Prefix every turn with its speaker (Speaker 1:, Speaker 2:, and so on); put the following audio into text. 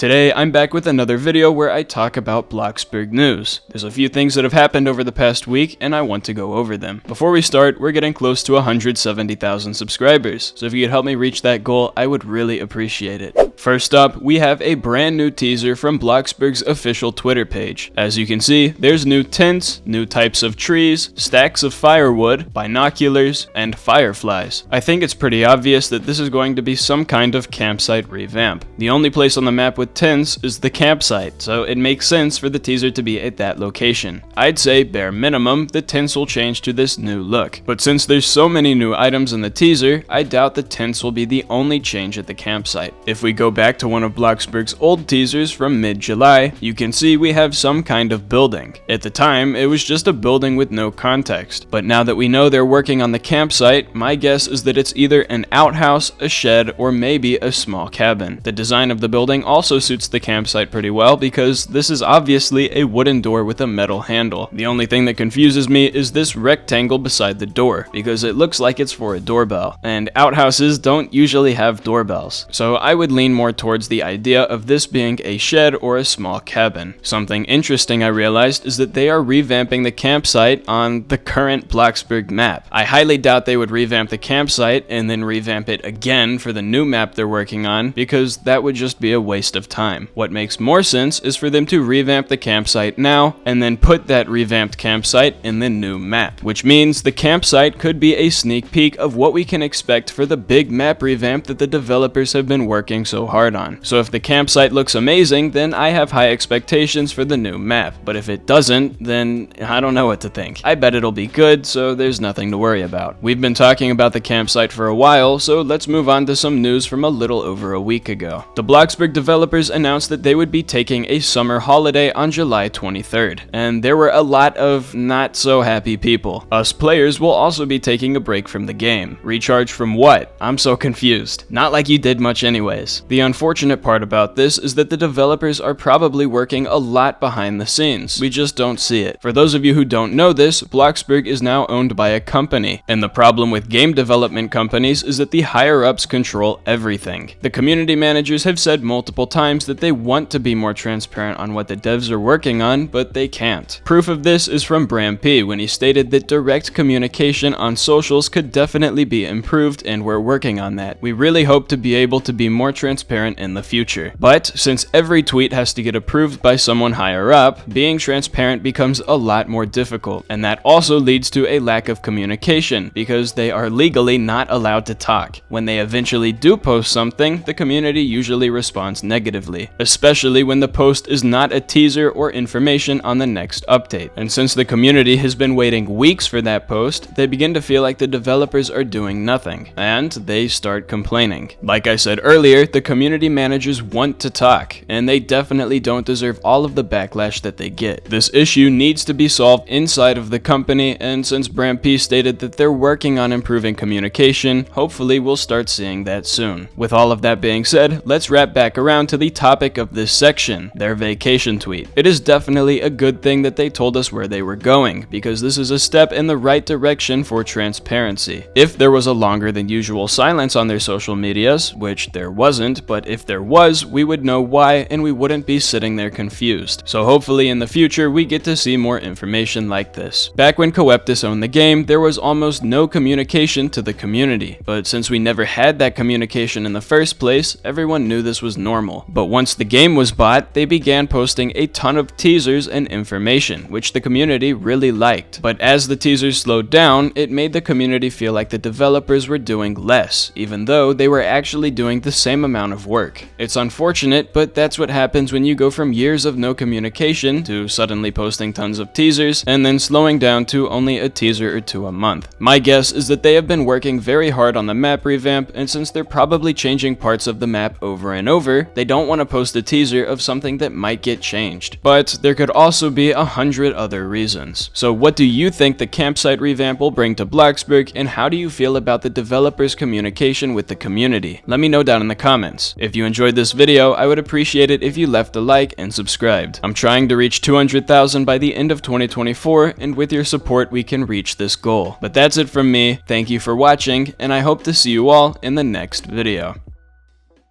Speaker 1: Today, I'm back with another video where I talk about Bloxburg news. There's a few things that have happened over the past week, and I want to go over them. Before we start, we're getting close to 170,000 subscribers, so if you could help me reach that goal, I would really appreciate it. First up, we have a brand new teaser from Bloxburg's official Twitter page. As you can see, there's new tints, new types of trees, stacks of firewood, binoculars, and fireflies. I think it's pretty obvious that this is going to be some kind of campsite revamp. The only place on the map with tints is the campsite, so it makes sense for the teaser to be at that location. I'd say, bare minimum, the tints will change to this new look. But since there's so many new items in the teaser, I doubt the tints will be the only change at the campsite. If we go back to one of Bloxburg's old teasers from mid-July, you can see we have some kind of building. At the time, it was just a building with no context, but now that we know they're working on the campsite, my guess is that it's either an outhouse, a shed, or maybe a small cabin. The design of the building also suits the campsite pretty well because this is obviously a wooden door with a metal handle. The only thing that confuses me is this rectangle beside the door, because it looks like it's for a doorbell, and outhouses don't usually have doorbells, so I would lean more towards the idea of this being a shed or a small cabin. Something interesting I realized is that they are revamping the campsite on the current Bloxburg map. I highly doubt they would revamp the campsite and then revamp it again for the new map they're working on, because that would just be a waste of time. What makes more sense is for them to revamp the campsite now and then put that revamped campsite in the new map, which means the campsite could be a sneak peek of what we can expect for the big map revamp that the developers have been working so hard on. So if the campsite looks amazing, then I have high expectations for the new map, but if it doesn't, then I don't know what to think. I bet it'll be good, so there's nothing to worry about. We've been talking about the campsite for a while, so let's move on to some news from a little over a week ago. The Bloxburg developers announced that they would be taking a summer holiday on July 23rd, and there were a lot of not so happy people. Us players will also be taking a break from the game. Recharge from what? I'm so confused. Not like you did much anyways. The unfortunate part about this is that the developers are probably working a lot behind the scenes. We just don't see it. For those of you who don't know this, Bloxburg is now owned by a company, and the problem with game development companies is that the higher-ups control everything. The community managers have said multiple times that they want to be more transparent on what the devs are working on, but they can't. Proof of this is from Revamp when he stated that direct communication on socials could definitely be improved, and we're working on that. We really hope to be able to be more transparent in the future. But since every tweet has to get approved by someone higher up, being transparent becomes a lot more difficult, and that also leads to a lack of communication because they are legally not allowed to talk. When they eventually do post something, the community usually responds negatively, especially when the post is not a teaser or information on the next update. And since the community has been waiting weeks for that post, they begin to feel like the developers are doing nothing, and they start complaining. Like I said earlier, the community managers want to talk, and they definitely don't deserve all of the backlash that they get. This issue needs to be solved inside of the company, and since Revamp stated that they're working on improving communication, hopefully we'll start seeing that soon. With all of that being said, let's wrap back around to the topic of this section, their vacation tweet. It is definitely a good thing that they told us where they were going, because this is a step in the right direction for transparency. If there was a longer than usual silence on their social medias, which there wasn't, but if there was, we would know why and we wouldn't be sitting there confused. So hopefully in the future we get to see more information like this. Back when Coeptus owned the game, there was almost no communication to the community, but since we never had that communication in the first place, everyone knew this was normal. But once the game was bought, they began posting a ton of teasers and information, which the community really liked. But as the teasers slowed down, it made the community feel like the developers were doing less, even though they were actually doing the same amount of work. It's unfortunate, but that's what happens when you go from years of no communication to suddenly posting tons of teasers and then slowing down to only a teaser or two a month. My guess is that they have been working very hard on the map revamp, and since they're probably changing parts of the map over and over, they don't want to post a teaser of something that might get changed. But there could also be 100 other reasons. So what do you think the campsite revamp will bring to Bloxburg, and how do you feel about the developers' communication with the community? Let me know down in the comments. If you enjoyed this video, I would appreciate it if you left a like and subscribed. I'm trying to reach 200,000 by the end of 2024, and with your support we can reach this goal. But that's it from me. Thank you for watching, and I hope to see you all in the next video.